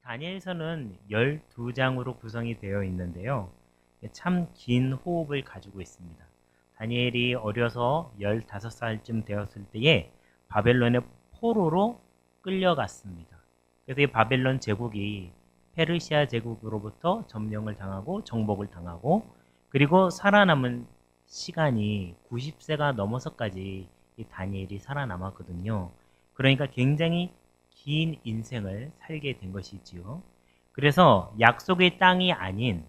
다니엘서는 12장으로 구성이 되어 있는데요. 참 긴 호흡을 가지고 있습니다. 다니엘이 어려서 15살쯤 되었을 때에 바벨론의 포로로 끌려갔습니다. 그래서 이 바벨론 제국이 페르시아 제국으로부터 점령을 당하고 정복을 당하고 그리고 살아남은 시간이 90세가 넘어서까지 이 다니엘이 살아남았거든요. 그러니까 굉장히 긴 인생을 살게 된 것이지요. 그래서 약속의 땅이 아닌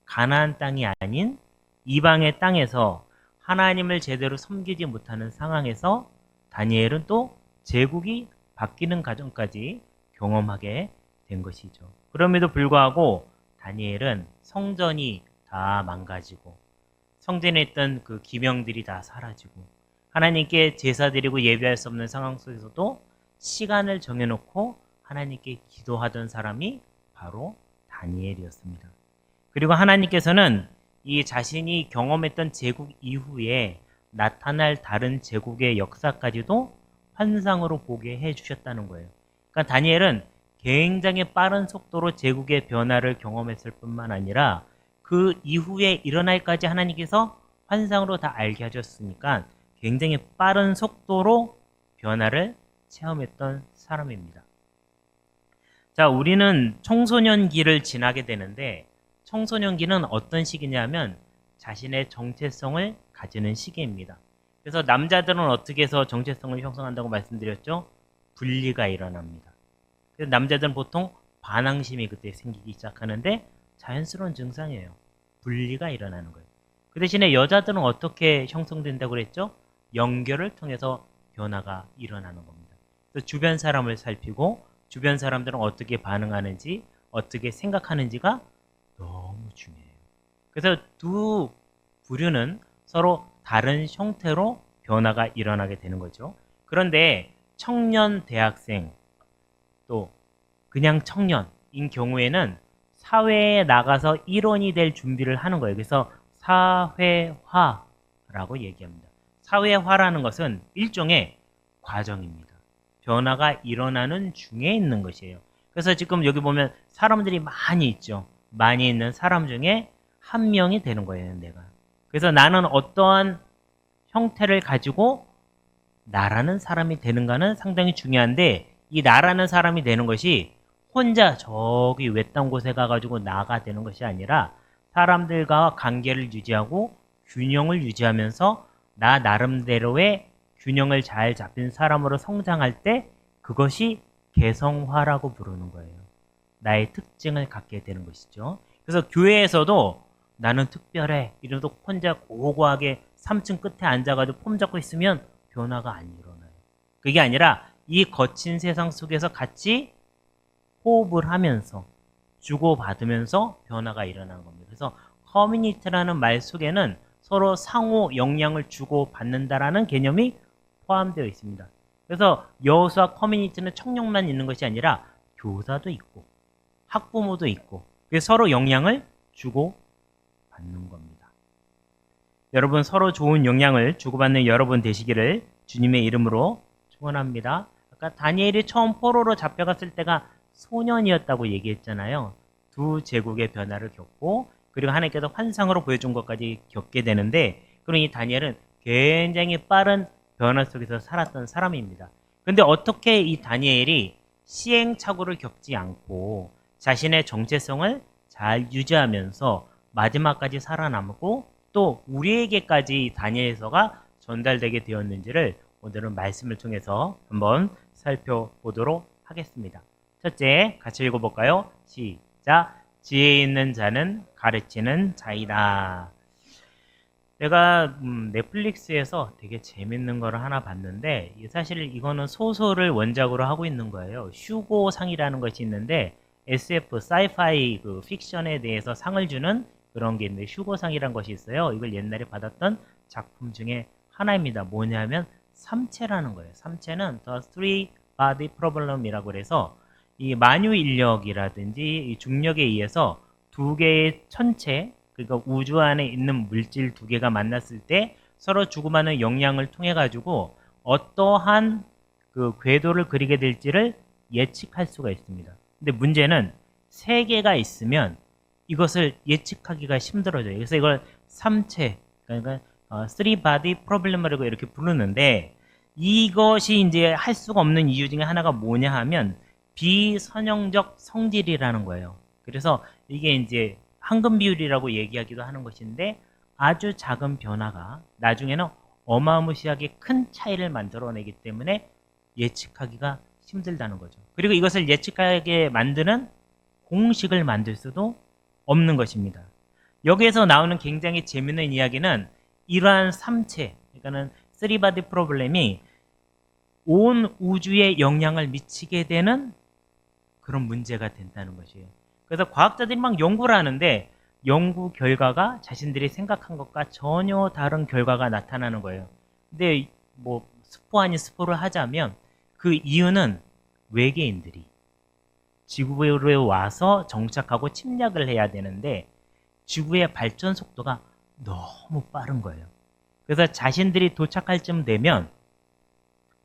가나안 땅이 아닌 이방의 땅에서 하나님을 제대로 섬기지 못하는 상황에서 다니엘은 또 제국이 바뀌는 과정까지 경험하게 된 것이죠. 그럼에도 불구하고 다니엘은 성전이 다 망가지고 성전에 있던 그 기명들이 다 사라지고 하나님께 제사 드리고 예배할 수 없는 상황 속에서도 시간을 정해놓고 하나님께 기도하던 사람이 바로 다니엘이었습니다. 그리고 하나님께서는 이 자신이 경험했던 제국 이후에 나타날 다른 제국의 역사까지도 환상으로 보게 해주셨다는 거예요. 그러니까 다니엘은 굉장히 빠른 속도로 제국의 변화를 경험했을 뿐만 아니라 그 이후에 일어날까지 하나님께서 환상으로 다 알게 하셨으니까 굉장히 빠른 속도로 변화를 체험했던 사람입니다. 자, 우리는 청소년기를 지나게 되는데 청소년기는 어떤 시기냐면 자신의 정체성을 가지는 시기입니다. 그래서 남자들은 어떻게 해서 정체성을 형성한다고 말씀드렸죠? 분리가 일어납니다. 그래서 남자들은 보통 반항심이 그때 생기기 시작하는데 자연스러운 증상이에요. 분리가 일어나는 거예요. 그 대신에 여자들은 어떻게 형성된다고 그랬죠? 연결을 통해서 변화가 일어나는 겁니다. 그래서 주변 사람을 살피고 주변 사람들은 어떻게 반응하는지 어떻게 생각하는지가 너무 중요해요. 그래서 두 부류는 서로 다른 형태로 변화가 일어나게 되는 거죠. 그런데 청년, 대학생 또 그냥 청년인 경우에는 사회에 나가서 일원이 될 준비를 하는 거예요. 그래서 사회화라고 얘기합니다. 사회화라는 것은 일종의 과정입니다. 변화가 일어나는 중에 있는 것이에요. 그래서 지금 여기 보면 사람들이 많이 있죠. 많이 있는 사람 중에 한 명이 되는 거예요, 내가. 그래서 나는 어떠한 형태를 가지고 나라는 사람이 되는가는 상당히 중요한데 이 나라는 사람이 되는 것이 혼자 저기 외딴 곳에 가가지고 나가 되는 것이 아니라 사람들과 관계를 유지하고 균형을 유지하면서 나 나름대로의 균형을 잘 잡힌 사람으로 성장할 때 그것이 개성화라고 부르는 거예요. 나의 특징을 갖게 되는 것이죠. 그래서 교회에서도 나는 특별해 이러면서 혼자 고고하게 3층 끝에 앉아가지고 폼 잡고 있으면 변화가 안 일어나요. 그게 아니라 이 거친 세상 속에서 같이 호흡을 하면서 주고받으면서 변화가 일어나는 겁니다. 그래서 커뮤니티라는 말 속에는 서로 상호 영향을 주고받는다라는 개념이 포함되어 있습니다. 그래서 여호수아 커뮤니티는 청년만 있는 것이 아니라 교사도 있고 학부모도 있고 서로 영향을 주고받는 겁니다. 여러분 서로 좋은 영향을 주고받는 여러분 되시기를 주님의 이름으로 축원합니다. 아까 다니엘이 처음 포로로 잡혀갔을 때가 소년이었다고 얘기했잖아요. 두 제국의 변화를 겪고 그리고 하나님께서 환상으로 보여준 것까지 겪게 되는데 그럼 이 다니엘은 굉장히 빠른 변화 속에서 살았던 사람입니다. 그런데 어떻게 이 다니엘이 시행착오를 겪지 않고 자신의 정체성을 잘 유지하면서 마지막까지 살아남고 또 우리에게까지 다니엘서가 전달되게 되었는지를 오늘은 말씀을 통해서 한번 살펴보도록 하겠습니다. 첫째, 같이 읽어볼까요? 시작! 지혜 있는 자는 가르치는 자이다. 내가 넷플릭스에서 되게 재밌는 거를 하나 봤는데 사실 이거는 소설을 원작으로 하고 있는 거예요. 휴고상이라는 것이 있는데 SF, 사이파이 그 픽션에 대해서 상을 주는 그런 게 있는데 휴고상이라는 것이 있어요. 이걸 옛날에 받았던 작품 중에 하나입니다. 뭐냐면 삼체라는 거예요. 삼체는 The Three Body Problem이라고 해서 이 만유 인력이라든지 이 중력에 의해서 두 개의 천체 그러니까 우주 안에 있는 물질 두 개가 만났을 때 서로 주고받는 영향을 통해 가지고 어떠한 그 궤도를 그리게 될지를 예측할 수가 있습니다. 근데 문제는 세 개가 있으면 이것을 예측하기가 힘들어져요. 그래서 이걸 삼체, 그러니까 three body problem이라고 이렇게 부르는데, 이것이 이제 할 수가 없는 이유 중에 하나가 뭐냐 하면 비선형적 성질이라는 거예요. 그래서 이게 이제 황금 비율이라고 얘기하기도 하는 것인데, 아주 작은 변화가 나중에는 어마무시하게 큰 차이를 만들어내기 때문에 예측하기가 힘들다는 거죠. 그리고 이것을 예측하게 만드는 공식을 만들 수도 없는 것입니다. 여기에서 나오는 굉장히 재미있는 이야기는 이러한 삼체, 그러니까는 쓰리바디 프로블렘이 온 우주에 영향을 미치게 되는 그런 문제가 된다는 것이에요. 그래서 과학자들이 막 연구를 하는데 연구 결과가 자신들이 생각한 것과 전혀 다른 결과가 나타나는 거예요. 근데 뭐 스포 아닌 스포를 하자면 그 이유는 외계인들이 지구에 와서 정착하고 침략을 해야 되는데 지구의 발전 속도가 너무 빠른 거예요. 그래서 자신들이 도착할 쯤 되면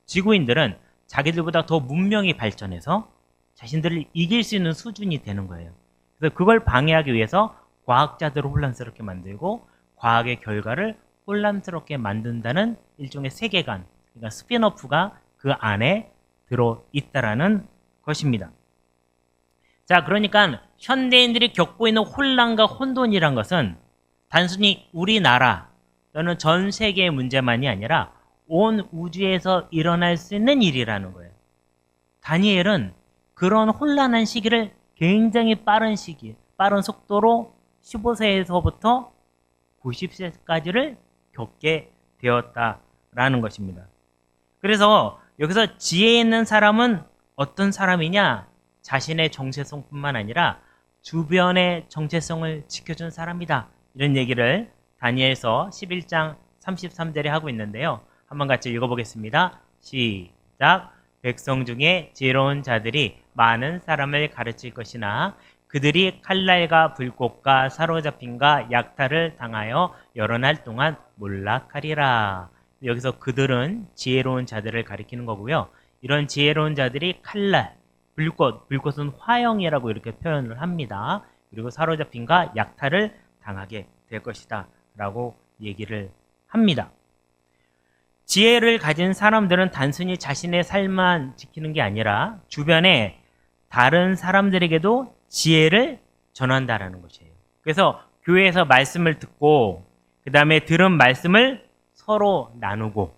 지구인들은 자기들보다 더 문명이 발전해서 자신들을 이길 수 있는 수준이 되는 거예요. 그래서 그걸 방해하기 위해서 과학자들을 혼란스럽게 만들고 과학의 결과를 혼란스럽게 만든다는 일종의 세계관, 그러니까 스피노프가 그 안에 들어있다라는 것입니다. 자, 그러니까 현대인들이 겪고 있는 혼란과 혼돈이란 것은 단순히 우리나라 또는 전 세계의 문제만이 아니라 온 우주에서 일어날 수 있는 일이라는 거예요. 다니엘은 그런 혼란한 시기를 굉장히 빠른 속도로 15세에서부터 90세까지를 겪게 되었다라는 것입니다. 그래서 여기서 지혜 있는 사람은 어떤 사람이냐? 자신의 정체성뿐만 아니라 주변의 정체성을 지켜준 사람이다. 이런 얘기를 다니엘서 11장 33절에 하고 있는데요. 한번 같이 읽어보겠습니다. 시작. 백성 중에 지혜로운 자들이 많은 사람을 가르칠 것이나 그들이 칼날과 불꽃과 사로잡힘과 약탈을 당하여 여러 날 동안 몰락하리라. 여기서 그들은 지혜로운 자들을 가리키는 거고요. 이런 지혜로운 자들이 칼날, 불꽃은 화형이라고 이렇게 표현을 합니다. 그리고 사로잡힘과 약탈을 당하게 될 것이다 라고 얘기를 합니다. 지혜를 가진 사람들은 단순히 자신의 삶만 지키는 게 아니라 주변에 다른 사람들에게도 지혜를 전한다라는 것이에요. 그래서 교회에서 말씀을 듣고 그 다음에 들은 말씀을 서로 나누고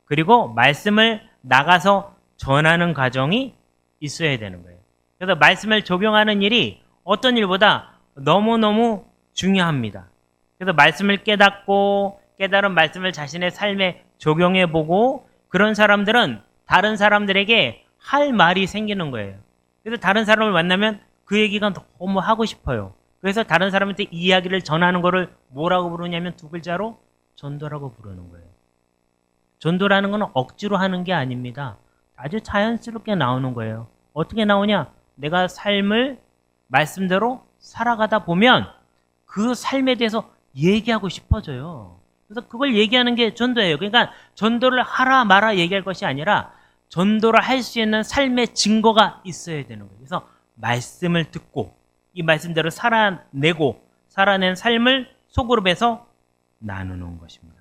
그리고 말씀을 나가서 전하는 과정이 있어야 되는 거예요. 그래서 말씀을 적용하는 일이 어떤 일보다 너무너무 중요합니다. 그래서 말씀을 깨닫고 깨달은 말씀을 자신의 삶에 적용해보고 그런 사람들은 다른 사람들에게 할 말이 생기는 거예요. 그래서 다른 사람을 만나면 그 얘기가 너무 하고 싶어요. 그래서 다른 사람한테 이 이야기를 전하는 거를 뭐라고 부르냐면 두 글자로 전도라고 부르는 거예요. 전도라는 건 억지로 하는 게 아닙니다. 아주 자연스럽게 나오는 거예요. 어떻게 나오냐? 내가 삶을 말씀대로 살아가다 보면 그 삶에 대해서 얘기하고 싶어져요. 그래서 그걸 얘기하는 게 전도예요. 그러니까 전도를 하라 마라 얘기할 것이 아니라 전도를 할 수 있는 삶의 증거가 있어야 되는 거예요. 그래서 말씀을 듣고 이 말씀대로 살아낸 삶을 소그룹에서 나누는 것입니다.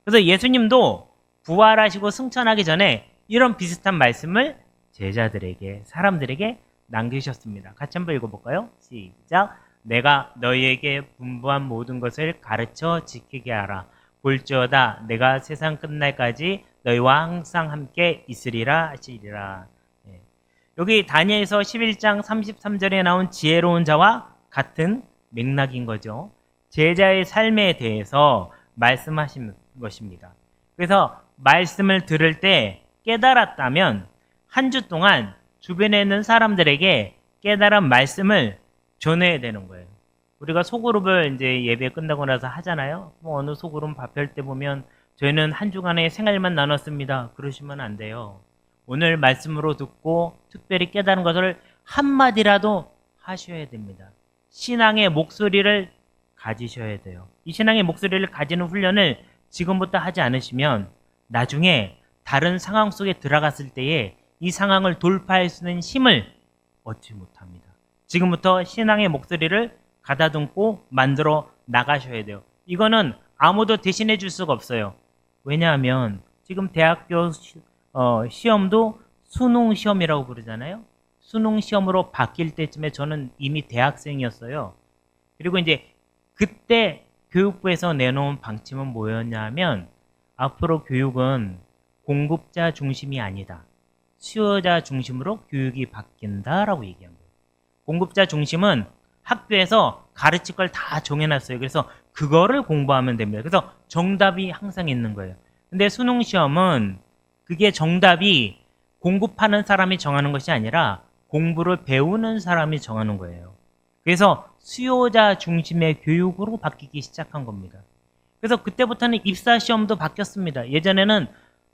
그래서 예수님도 부활하시고 승천하기 전에 이런 비슷한 말씀을 제자들에게, 사람들에게 남기셨습니다. 같이 한번 읽어볼까요? 시작. 내가 너희에게 분부한 모든 것을 가르쳐 지키게 하라. 볼지어다 내가 세상 끝날까지 너희와 항상 함께 있으리라 하시리라. 여기 다니엘서 11장 33절에 나온 지혜로운 자와 같은 맥락인 거죠. 제자의 삶에 대해서 말씀하신 것입니다. 그래서 말씀을 들을 때 깨달았다면 한 주 동안 주변에 있는 사람들에게 깨달은 말씀을 전해야 되는 거예요. 우리가 소그룹을 이제 예배 끝나고 나서 하잖아요. 뭐 어느 소그룹 발표할 때 보면 저희는 한 주간의 생활만 나눴습니다. 그러시면 안 돼요. 오늘 말씀으로 듣고 특별히 깨달은 것을 한마디라도 하셔야 됩니다. 신앙의 목소리를 가지셔야 돼요. 이 신앙의 목소리를 가지는 훈련을 지금부터 하지 않으시면 나중에 다른 상황 속에 들어갔을 때에 이 상황을 돌파할 수 있는 힘을 얻지 못합니다. 지금부터 신앙의 목소리를 가다듬고 만들어 나가셔야 돼요. 이거는 아무도 대신해 줄 수가 없어요. 왜냐하면 지금 대학교 시험도 수능 시험이라고 부르잖아요. 수능 시험으로 바뀔 때쯤에 저는 이미 대학생이었어요. 그리고 이제 그때 교육부에서 내놓은 방침은 뭐였냐면 앞으로 교육은 공급자 중심이 아니다. 수요자 중심으로 교육이 바뀐다라고 얘기한 거예요. 공급자 중심은 학교에서 가르칠 걸 다 정해놨어요. 그래서 그거를 공부하면 됩니다. 그래서 정답이 항상 있는 거예요. 근데 수능 시험은 그게 정답이 공급하는 사람이 정하는 것이 아니라 공부를 배우는 사람이 정하는 거예요. 그래서 수요자 중심의 교육으로 바뀌기 시작한 겁니다. 그래서 그때부터는 입사 시험도 바뀌었습니다. 예전에는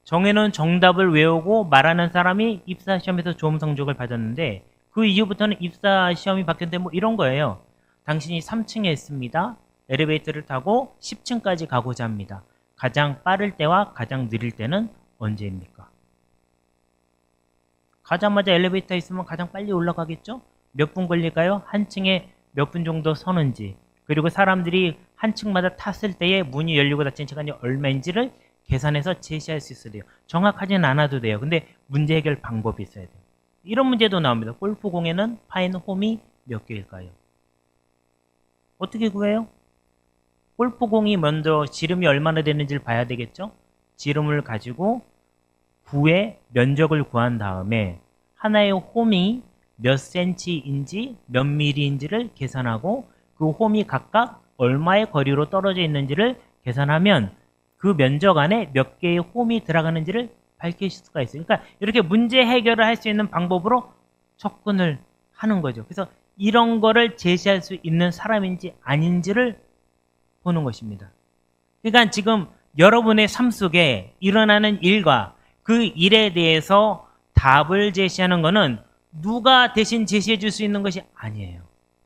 정해놓은 정답을 외우고 말하는 사람이 입사 시험에서 좋은 성적을 받았는데 그 이후부터는 입사 시험이 바뀌었는데 뭐 이런 거예요. 당신이 3층에 있습니다. 엘리베이터를 타고 10층까지 가고자 합니다. 가장 빠를 때와 가장 느릴 때는 언제입니까? 가자마자 엘리베이터에 있으면 가장 빨리 올라가겠죠? 몇 분 걸릴까요? 한 층에 몇 분 정도 서는지, 그리고 사람들이 한 층마다 탔을 때에 문이 열리고 닫힌 시간이 얼마인지를 계산해서 제시할 수 있어야 돼요. 정확하진 않아도 돼요. 근데 문제 해결 방법이 있어야 돼요. 이런 문제도 나옵니다. 골프공에는 파인 홈이 몇 개일까요? 어떻게 구해요? 골프공이 먼저 지름이 얼마나 되는지를 봐야 되겠죠? 지름을 가지고 구의 면적을 구한 다음에 하나의 홈이 몇 센치인지 몇 미리인지를 계산하고 그 홈이 각각 얼마의 거리로 떨어져 있는지를 계산하면 그 면적 안에 몇 개의 홈이 들어가는지를 밝힐 수가 있어요. 그러니까 이렇게 문제 해결을 할 수 있는 방법으로 접근을 하는 거죠. 그래서 이런 거를 제시할 수 있는 사람인지 아닌지를 보는 것입니다. 그러니까 지금 여러분의 삶 속에 일어나는 일과 그 일에 대해서 답을 제시하는 것은 누가 대신 제시해 줄 수 있는 것이 아니에요.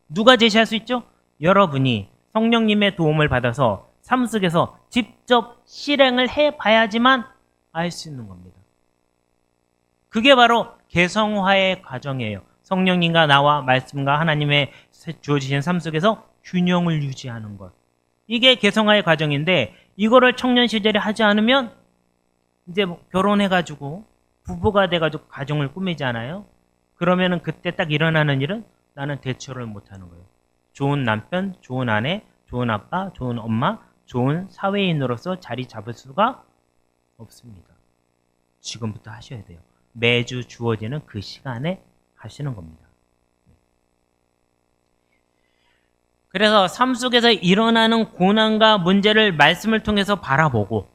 누가 제시할 수 있죠? 여러분이 성령님의 도움을 받아서 삶 속에서 직접 실행을 해봐야지만 알 수 있는 겁니다. 그게 바로 개성화의 과정이에요. 성령님과 나와 말씀과 하나님의 주어지신 삶 속에서 균형을 유지하는 것. 이게 개성화의 과정인데 이거를 청년 시절에 하지 않으면 이제 뭐 결혼해가지고 부부가 돼가지고 가정을 꾸미잖아요. 그러면은 그때 딱 일어나는 일은 나는 대처를 못하는 거예요. 좋은 남편, 좋은 아내, 좋은 아빠, 좋은 엄마, 좋은 사회인으로서 자리 잡을 수가 없습니다. 지금부터 하셔야 돼요. 매주 주어지는 그 시간에 하시는 겁니다. 그래서 삶 속에서 일어나는 고난과 문제를 말씀을 통해서 바라보고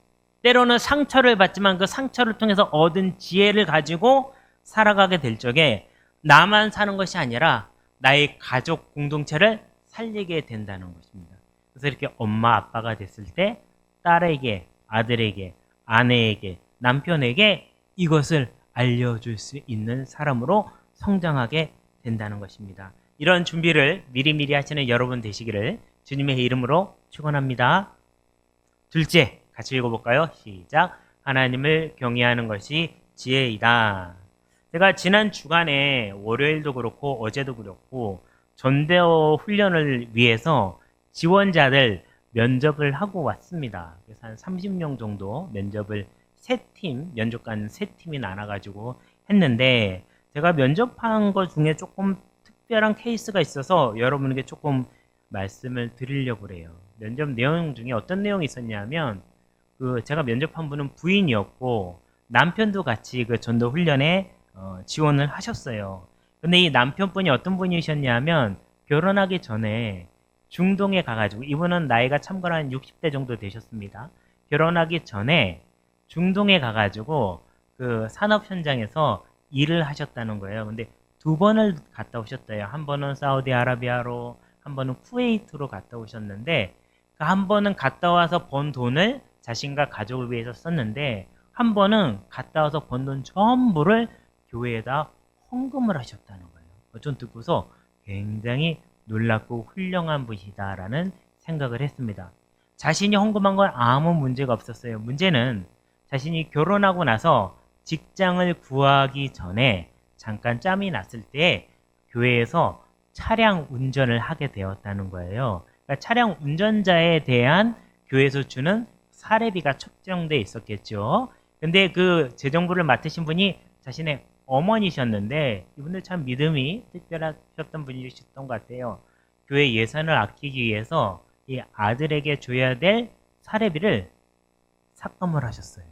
때로는 상처를 받지만 그 상처를 통해서 얻은 지혜를 가지고 살아가게 될 적에 나만 사는 것이 아니라 나의 가족 공동체를 살리게 된다는 것입니다. 그래서 이렇게 엄마 아빠가 됐을 때 딸에게, 아들에게, 아내에게, 남편에게 이것을 알려줄 수 있는 사람으로 성장하게 된다는 것입니다. 이런 준비를 미리미리 하시는 여러분 되시기를 주님의 이름으로 축원합니다. 둘째, 같이 읽어볼까요? 시작. 하나님을 경외하는 것이 지혜이다. 제가 지난 주간에 월요일도 그렇고 어제도 그렇고 전대어 훈련을 위해서 지원자들 면접을 하고 왔습니다. 그래서 한 30명 정도 면접을 면접관 세 팀이 나눠가지고 했는데 제가 면접한 것 중에 조금 특별한 케이스가 있어서 여러분에게 조금 말씀을 드리려고 그래요. 면접 내용 중에 어떤 내용이 있었냐면 제가 면접한 분은 부인이었고 남편도 같이 그 전도 훈련에 지원을 하셨어요. 근데 이 남편분이 어떤 분이셨냐면 결혼하기 전에 중동에 가가지고 이분은 나이가 참고로 한 60대 정도 되셨습니다. 결혼하기 전에 중동에 가가지고 그 산업 현장에서 일을 하셨다는 거예요. 근데 두 번을 갔다 오셨대요. 한 번은 사우디아라비아로, 한 번은 쿠웨이트로 갔다 오셨는데 그 한 번은 갔다 와서 번 돈을 자신과 가족을 위해서 썼는데 한 번은 갔다 와서 번 돈 전부를 교회에다 헌금을 하셨다는 거예요. 좀 듣고서 굉장히 놀랍고 훌륭한 분이다라는 생각을 했습니다. 자신이 헌금한 건 아무 문제가 없었어요. 문제는 자신이 결혼하고 나서 직장을 구하기 전에 잠깐 짬이 났을 때 교회에서 차량 운전을 하게 되었다는 거예요. 그러니까 차량 운전자에 대한 교회에서 주는 사례비가 책정돼 있었겠죠. 근데 그 재정부를 맡으신 분이 자신의 어머니셨는데 이분들 참 믿음이 특별하셨던 분이셨던 것 같아요. 교회 예산을 아끼기 위해서 이 아들에게 줘야 될 사례비를 삭감을 하셨어요.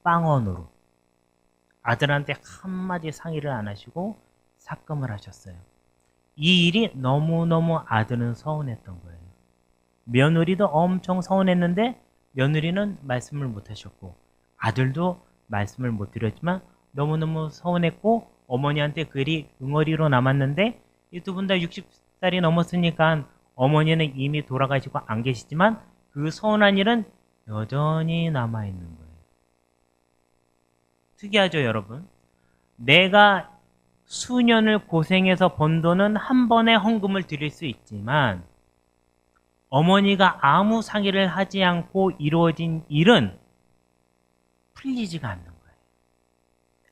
빵원으로. 아들한테 한마디 상의를 안 하시고 삭감을 하셨어요. 이 일이 너무너무 아들은 서운했던 거예요. 며느리도 엄청 서운했는데 며느리는 말씀을 못 하셨고 아들도 말씀을 못 드렸지만 너무너무 서운했고 어머니한테 그 일이 응어리로 남았는데 이 두 분 다 60살이 넘었으니까 어머니는 이미 돌아가시고 안 계시지만 그 서운한 일은 여전히 남아있는 거예요. 특이하죠, 여러분? 내가 수년을 고생해서 번 돈은 한 번에 헌금을 드릴 수 있지만 어머니가 아무 상의를 하지 않고 이루어진 일은 풀리지가 않는 거예요.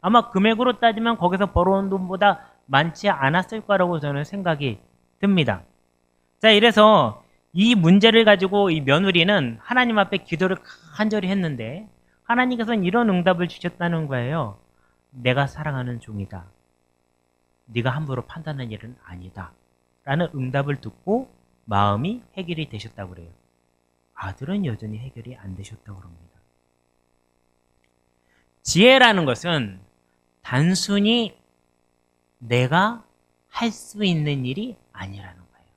아마 금액으로 따지면 거기서 벌어온 돈보다 많지 않았을 거라고 저는 생각이 듭니다. 자, 이래서 이 문제를 가지고 이 며느리는 하나님 앞에 기도를 간절히 했는데 하나님께서는 이런 응답을 주셨다는 거예요. 내가 사랑하는 종이다. 네가 함부로 판단하는 일은 아니다. 라는 응답을 듣고 마음이 해결이 되셨다고 그래요. 아들은 여전히 해결이 안 되셨다고 합니다. 지혜라는 것은 단순히 내가 할 수 있는 일이 아니라는 거예요.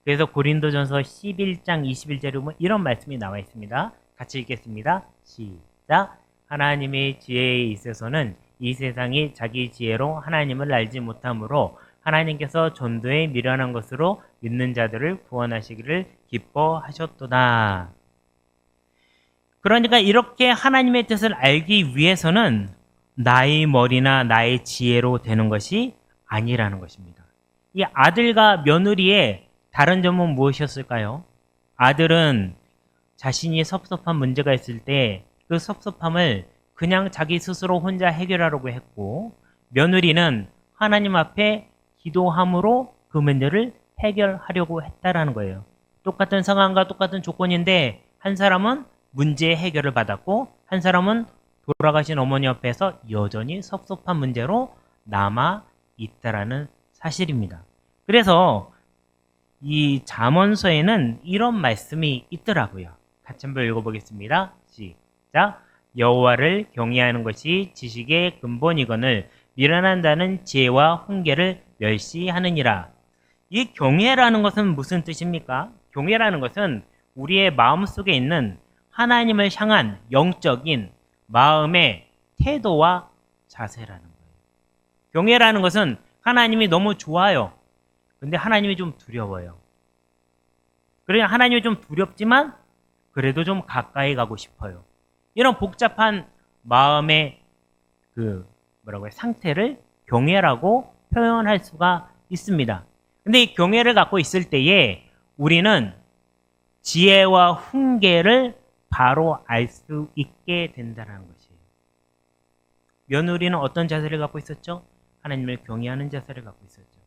그래서 고린도전서 11장 21절에 보면 이런 말씀이 나와 있습니다. 같이 읽겠습니다. 시작. 하나님의 지혜에 있어서는 이 세상이 자기 지혜로 하나님을 알지 못하므로 하나님께서 전도에 미련한 것으로 믿는 자들을 구원하시기를 기뻐하셨도다. 그러니까 이렇게 하나님의 뜻을 알기 위해서는 나의 머리나 나의 지혜로 되는 것이 아니라는 것입니다. 이 아들과 며느리의 다른 점은 무엇이었을까요? 아들은 자신이 섭섭한 문제가 있을 때 그 섭섭함을 그냥 자기 스스로 혼자 해결하려고 했고 며느리는 하나님 앞에 기도함으로 그 문제를 해결하려고 했다라는 거예요. 똑같은 상황과 똑같은 조건인데 한 사람은 문제 해결을 받았고 한 사람은 돌아가신 어머니 옆에서 여전히 섭섭한 문제로 남아 있다라는 사실입니다. 그래서 이 잠언서에는 이런 말씀이 있더라고요. 같이 한번 읽어보겠습니다. 시작. 여호와를 경외하는 것이 지식의 근본이거늘 미련한다는 지혜와 훈계를 멸시하느니라. 이 경외라는 것은 무슨 뜻입니까? 경외라는 것은 우리의 마음속에 있는 하나님을 향한 영적인 마음의 태도와 자세라는 거예요. 경외라는 것은 하나님이 너무 좋아요. 근데 하나님이 좀 두려워요. 그러니 하나님이 좀 두렵지만 그래도 좀 가까이 가고 싶어요. 이런 복잡한 마음의 상태를 경외라고 표현할 수가 있습니다. 근데 이 경외를 갖고 있을 때에 우리는 지혜와 훈계를 바로 알 수 있게 된다는 것이에요. 며느리는 어떤 자세를 갖고 있었죠? 하나님을 경외하는 자세를 갖고 있었죠.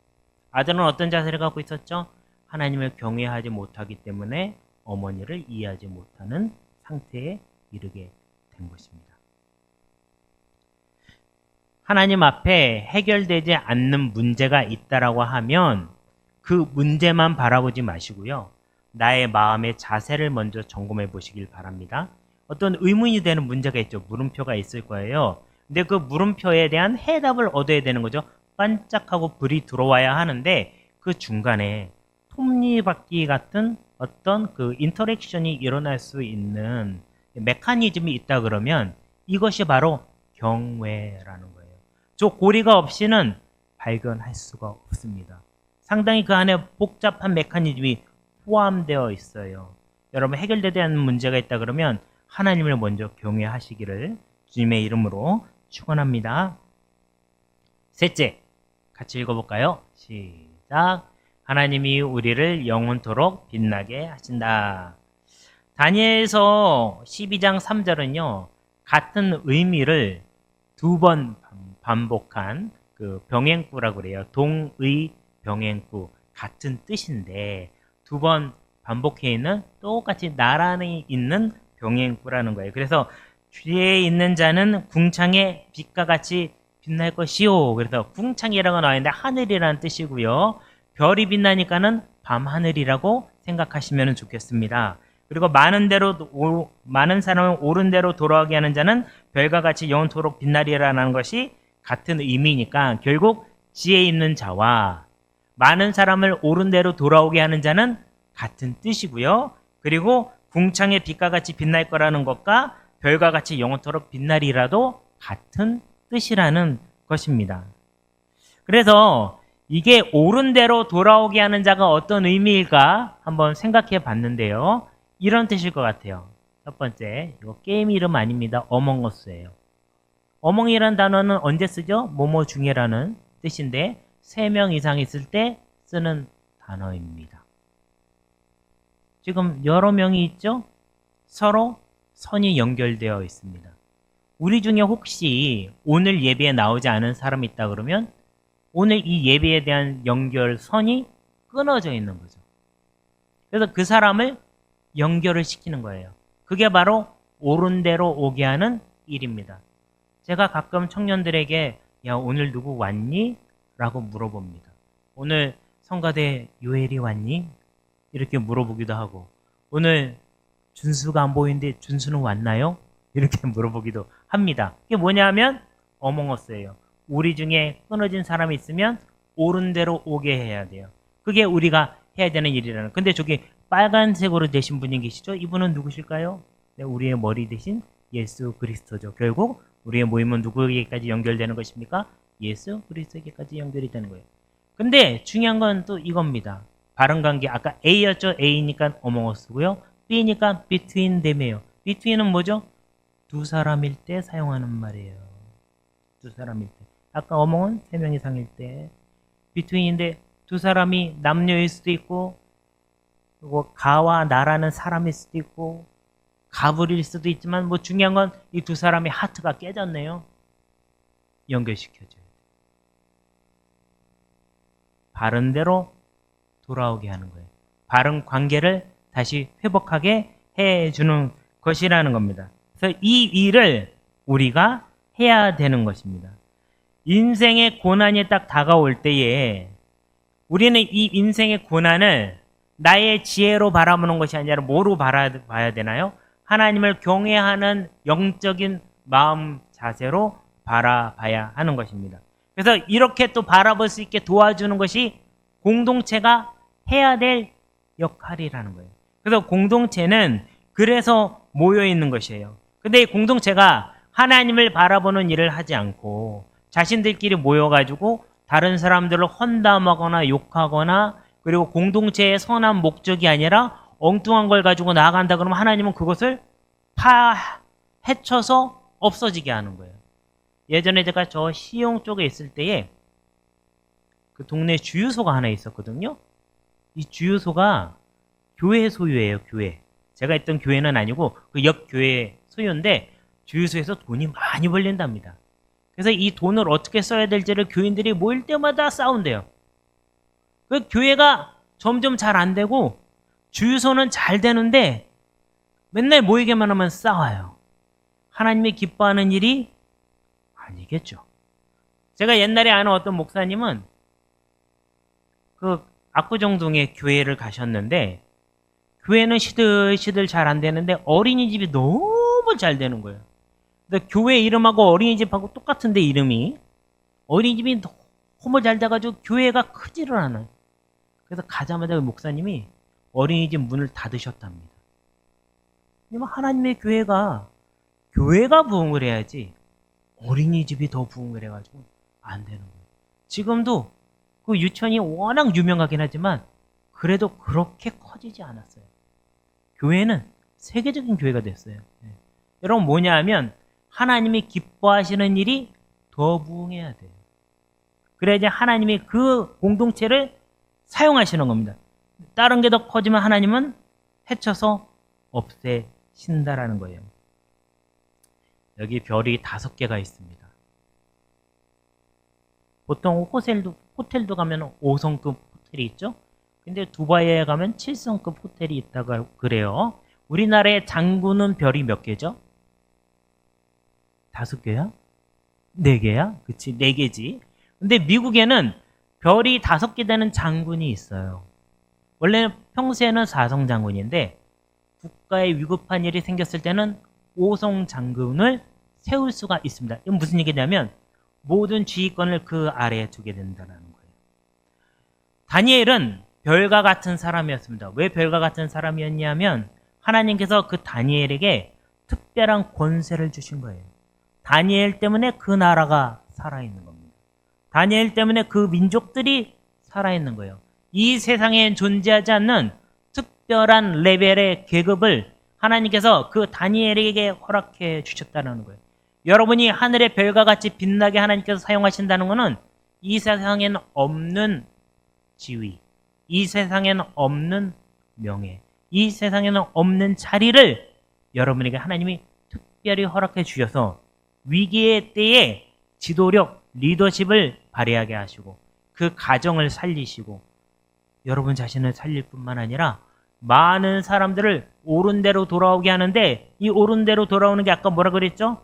아들은 어떤 자세를 갖고 있었죠? 하나님을 경외하지 못하기 때문에 어머니를 이해하지 못하는 상태에 이르게 된 것입니다. 하나님 앞에 해결되지 않는 문제가 있다라고 하면 그 문제만 바라보지 마시고요. 나의 마음의 자세를 먼저 점검해 보시길 바랍니다. 어떤 의문이 되는 문제가 있죠. 물음표가 있을 거예요. 근데 그 물음표에 대한 해답을 얻어야 되는 거죠. 반짝하고 불이 들어와야 하는데 그 중간에 톱니바퀴 같은 어떤 그 인터랙션이 일어날 수 있는 메커니즘이 있다 그러면 이것이 바로 경외라는 거예요. 저 고리가 없이는 발견할 수가 없습니다. 상당히 그 안에 복잡한 메커니즘이 포함되어 있어요. 여러분 해결되지 않는 문제가 있다 그러면 하나님을 먼저 경외하시기를 주님의 이름으로 축원합니다. 셋째, 같이 읽어볼까요? 시작. 하나님이 우리를 영원토록 빛나게 하신다. 다니엘서 12장 3절은요. 같은 의미를 두 번 반복한 그 병행구라고 그래요. 동의 병행구 같은 뜻인데 두 번 반복해 있는 똑같이 나란히 있는 병행구라는 거예요. 그래서 뒤에 있는 자는 궁창의 빛과 같이 빛날 것이요. 그래서 궁창이라고 나와 있는데 하늘이라는 뜻이고요. 별이 빛나니까는 밤하늘이라고 생각하시면 좋겠습니다. 그리고 많은 사람을 옳은 대로 돌아오게 하는 자는 별과 같이 영원토록 빛나리라는 것이 같은 의미니까 결국 지혜 있는 자와 많은 사람을 옳은 대로 돌아오게 하는 자는 같은 뜻이고요. 그리고 궁창의 빛과 같이 빛날 거라는 것과 별과 같이 영원토록 빛나리라도 같은 뜻이라는 것입니다. 그래서 이게 옳은 대로 돌아오게 하는 자가 어떤 의미일까 한번 생각해 봤는데요. 이런 뜻일 것 같아요. 첫 번째, 이거 게임 이름 아닙니다. 어몽어스예요. 어몽이라는 단어는 언제 쓰죠? 뭐뭐 중에라는 뜻인데 3명 이상 있을 때 쓰는 단어입니다. 지금 여러 명이 있죠? 서로 선이 연결되어 있습니다. 우리 중에 혹시 오늘 예배에 나오지 않은 사람이 있다 그러면 오늘 이 예배에 대한 연결선이 끊어져 있는 거죠. 그래서 그 사람을 연결을 시키는 거예요. 그게 바로 옳은 대로 오게 하는 일입니다. 제가 가끔 청년들에게 야 오늘 누구 왔니? 라고 물어봅니다. 오늘 성가대 요엘이 왔니? 이렇게 물어보기도 하고 오늘 준수가 안 보이는데 준수는 왔나요? 이렇게 물어보기도 합니다. 이게 뭐냐면 어몽어스예요. 우리 중에 끊어진 사람이 있으면 옳은 대로 오게 해야 돼요. 그게 우리가 해야 되는 일이라는. 근데 저기 빨간색으로 되신 분이 계시죠? 이분은 누구실까요? 네, 우리의 머리 대신 예수 그리스도죠. 결국 우리의 모임은 누구에게까지 연결되는 것입니까? 예수 그리스도에게까지 연결이 되는 거예요. 근데 중요한 건 또 이겁니다. 발음관계 아까 A였죠? A니까 어몽어스고요. B니까 between them이에요. between은 뭐죠? 두 사람일 때 사용하는 말이에요. 두 사람일 때. 아까 어몽은 3명 이상일 때. between인데 두 사람이 남녀일 수도 있고 그리고 가와 나라는 사람일 수도 있고 가불일 수도 있지만 뭐 중요한 건 이 두 사람의 하트가 깨졌네요. 연결시켜줘요. 바른 대로 돌아오게 하는 거예요. 바른 관계를 다시 회복하게 해주는 것이라는 겁니다. 그래서 이 일을 우리가 해야 되는 것입니다. 인생의 고난이 딱 다가올 때에 우리는 이 인생의 고난을 나의 지혜로 바라보는 것이 아니라 뭐로 바라봐야 되나요? 하나님을 경외하는 영적인 마음 자세로 바라봐야 하는 것입니다. 그래서 이렇게 또 바라볼 수 있게 도와주는 것이 공동체가 해야 될 역할이라는 거예요. 그래서 공동체는 그래서 모여 있는 것이에요. 근데 이 공동체가 하나님을 바라보는 일을 하지 않고 자신들끼리 모여가지고 다른 사람들을 험담하거나 욕하거나 그리고 공동체의 선한 목적이 아니라 엉뚱한 걸 가지고 나아간다 그러면 하나님은 그것을 해쳐서 없어지게 하는 거예요. 예전에 제가 저 시용 쪽에 있을 때에 그 동네 주유소가 하나 있었거든요. 이 주유소가 교회 소유예요, 교회. 제가 있던 교회는 아니고 그 옆 교회 소유인데 주유소에서 돈이 많이 벌린답니다. 그래서 이 돈을 어떻게 써야 될지를 교인들이 모일 때마다 싸운대요. 그 교회가 점점 잘 안 되고 주유소는 잘 되는데 맨날 모이게만 하면 싸워요. 하나님이 기뻐하는 일이 아니겠죠. 제가 옛날에 아는 어떤 목사님은 그 압구정동에 교회를 가셨는데 교회는 시들시들 잘 안 되는데 어린이집이 너무 잘 되는 거예요. 근데 교회 이름하고 어린이집하고 똑같은데 이름이 어린이집이 너무 잘 돼가지고 교회가 크지를 않아요. 그래서 가자마자 그 목사님이 어린이집 문을 닫으셨답니다. 왜냐면 하나님의 교회가 부흥을 해야지 어린이집이 더 부흥을 해가지고 안 되는 거예요. 지금도 그 유치원이 워낙 유명하긴 하지만 그래도 그렇게 커지지 않았어요. 교회는 세계적인 교회가 됐어요. 네. 여러분 뭐냐 하면 하나님이 기뻐하시는 일이 더 부흥해야 돼요. 그래야지 하나님이 그 공동체를 사용하시는 겁니다. 다른 게 더 커지면 하나님은 해쳐서 없애신다라는 거예요. 여기 별이 5개가 있습니다. 보통 호텔도 가면 5성급 호텔이 있죠. 근데 두바이에 가면 7성급 호텔이 있다고 그래요. 우리나라의 장군은 별이 몇 개죠? 5개야? 4개야? 그치, 4개지. 근데 미국에는 별이 5개 되는 장군이 있어요. 원래는 평소에는 4성 장군인데 국가에 위급한 일이 생겼을 때는 5성 장군을 세울 수가 있습니다. 이건 무슨 얘기냐면 모든 지휘권을 그 아래에 두게 된다는 거예요. 다니엘은 별과 같은 사람이었습니다. 왜 별과 같은 사람이었냐면 하나님께서 그 다니엘에게 특별한 권세를 주신 거예요. 다니엘 때문에 그 나라가 살아있는 겁니다. 다니엘 때문에 그 민족들이 살아있는 거예요. 이 세상에 존재하지 않는 특별한 레벨의 계급을 하나님께서 그 다니엘에게 허락해 주셨다는 거예요. 여러분이 하늘의 별과 같이 빛나게 하나님께서 사용하신다는 것은 이 세상에는 없는 지위, 이 세상에는 없는 명예, 이 세상에는 없는 자리를 여러분에게 하나님이 특별히 허락해 주셔서 위기의 때에 지도력, 리더십을 발휘하게 하시고 그 가정을 살리시고 여러분 자신을 살릴 뿐만 아니라 많은 사람들을 옳은 대로 돌아오게 하는데 이 옳은 대로 돌아오는 게 아까 뭐라 그랬죠?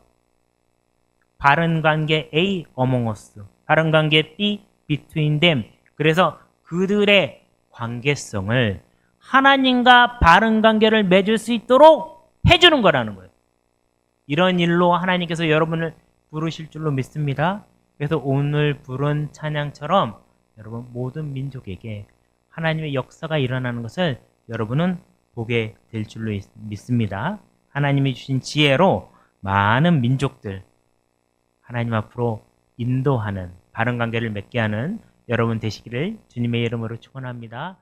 바른 관계 A among us, 바른 관계 B between them. 그래서 그들의 관계성을 하나님과 바른 관계를 맺을 수 있도록 해주는 거라는 거예요. 이런 일로 하나님께서 여러분을 부르실 줄로 믿습니다. 그래서 오늘 부른 찬양처럼 여러분 모든 민족에게 하나님의 역사가 일어나는 것을 여러분은 보게 될 줄로 믿습니다. 하나님이 주신 지혜로 많은 민족들 하나님 앞으로 인도하는 바른 관계를 맺게 하는 여러분 되시기를 주님의 이름으로 축원합니다.